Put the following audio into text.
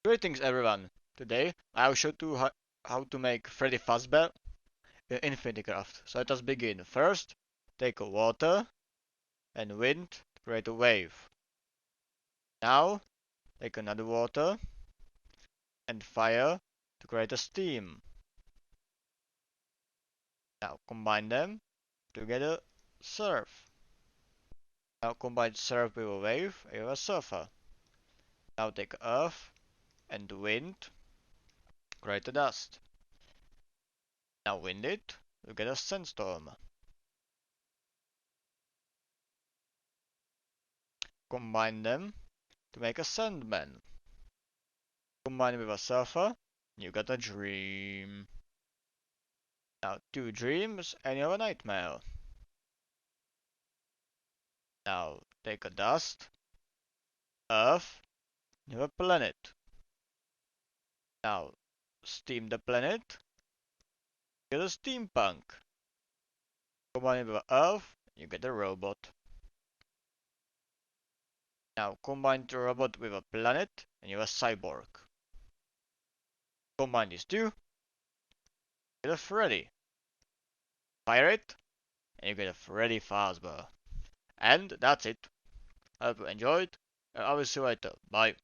Greetings everyone! Today I will show you how to make Freddy Fazbear in Infinity Craft. So let us begin. First, take a water and wind to create a wave. Now, take another water and fire to create a steam. Now combine them to get a surf. Now combine surf with a wave and you have a surfer. Now take earth and wind, create a dust. Now wind it to get a sandstorm. Combine them to make a sandman. Combine with a surfer, you got a dream. Now two dreams and you have a nightmare. Now take a dust, earth, you have a planet. Now steam the planet, get a steampunk. Combine with earth, you get a robot. Now combine the robot with a planet and you have a cyborg. Combine these two, get a Freddy. Fire it, and you get a Freddy Fazbear. And that's it. I hope you enjoyed, and I will see you later. Bye.